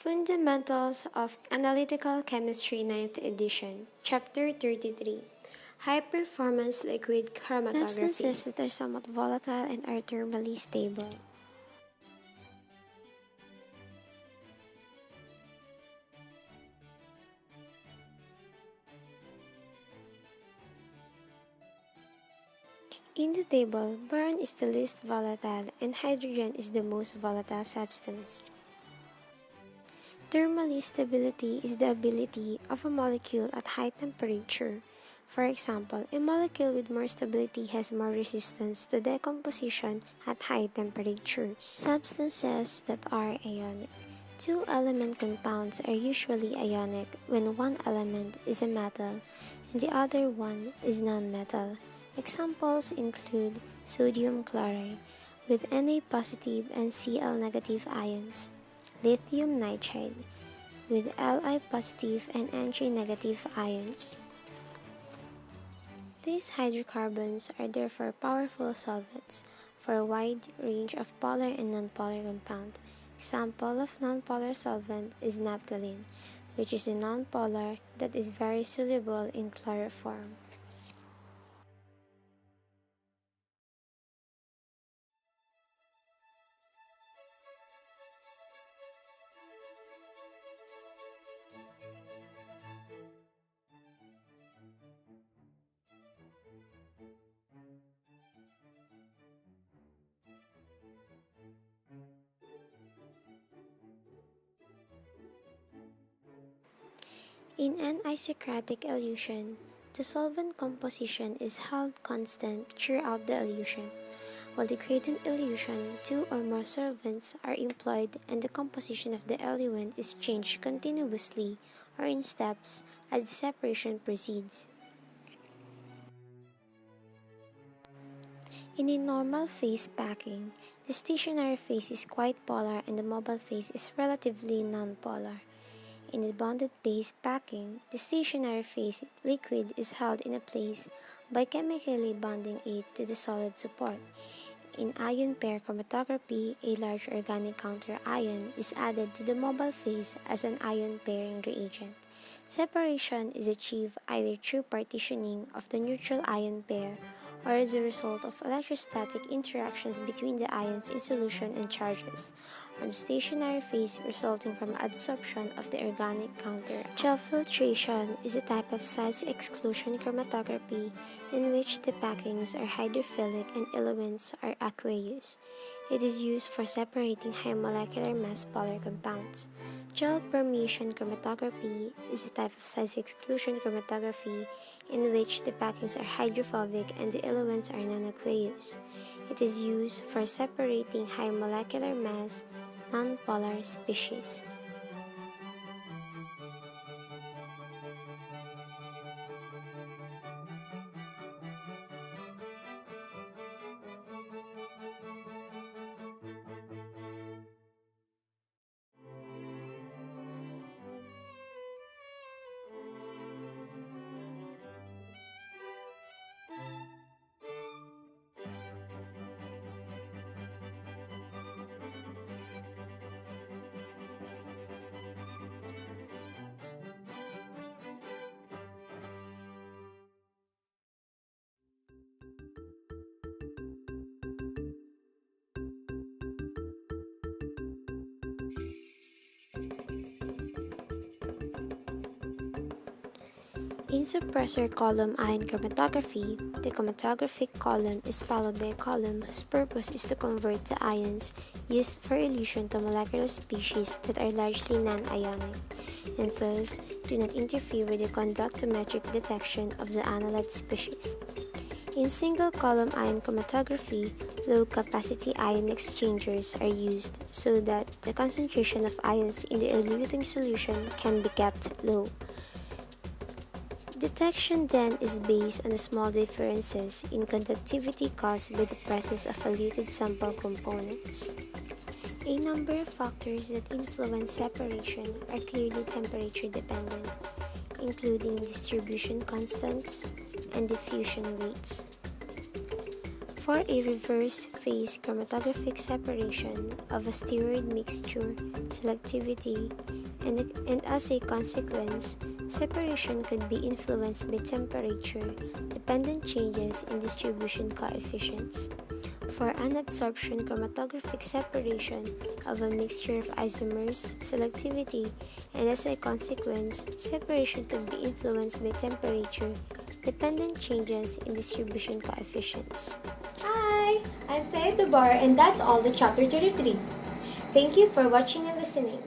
Fundamentals of Analytical Chemistry 9th edition, Chapter 33, High Performance Liquid Chromatography. Substances that are somewhat volatile and are thermally stable. In the table, boron is the least volatile and hydrogen is the most volatile substance. Thermal stability is the ability of a molecule at high temperature. For example, a molecule with more stability has more resistance to decomposition at high temperatures. Substances that are ionic. Two-element compounds are usually ionic when one element is a metal and the other one is non-metal. Examples include sodium chloride with Na positive and Cl negative ions, lithium nitride with Li positive and Mg negative ions. These hydrocarbons are therefore powerful solvents for a wide range of polar and nonpolar compounds. Example of nonpolar solvent is naphthalene, which is a nonpolar that is very soluble in chloroform. In an isocratic elution, the solvent composition is held constant throughout the elution. While the gradient elution, two or more solvents are employed and the composition of the eluent is changed continuously or in steps as the separation proceeds. In a normal phase packing, the stationary phase is quite polar and the mobile phase is relatively nonpolar. In a bonded phase packing, the stationary phase liquid is held in a place by chemically bonding it to the solid support. In ion pair chromatography, a large organic counter-ion is added to the mobile phase as an ion pairing reagent. Separation is achieved either through partitioning of the neutral ion pair or as a result of electrostatic interactions between the ions in solution and charges on the stationary phase resulting from adsorption of the organic counter. Gel filtration is a type of size exclusion chromatography in which the packings are hydrophilic and elements are aqueous. It is used for separating high molecular mass polar compounds. Gel permeation chromatography is a type of size exclusion chromatography in which the packings are hydrophobic and the elements are non-aqueous. It is used for separating high molecular mass nonpolar species. In suppressor column ion chromatography, the chromatographic column is followed by a column whose purpose is to convert the ions used for elution to molecular species that are largely non-ionic, and thus do not interfere with the conductometric detection of the analyte species. In single column ion chromatography, low-capacity ion exchangers are used so that the concentration of ions in the eluting solution can be kept low. Detection then is based on the small differences in conductivity caused by the presence of eluted sample components. A number of factors that influence separation are clearly temperature dependent, including distribution constants and diffusion rates. For a reverse phase chromatographic separation of a steroid mixture, selectivity, and as a consequence, separation could be influenced by temperature-dependent changes in distribution coefficients. For adsorption chromatographic separation of a mixture of isomers, selectivity, and as a consequence, separation could be influenced by temperature-dependent changes in distribution coefficients. Hi, I'm Faye Dubar and that's all the chapter 33. Thank you for watching and listening.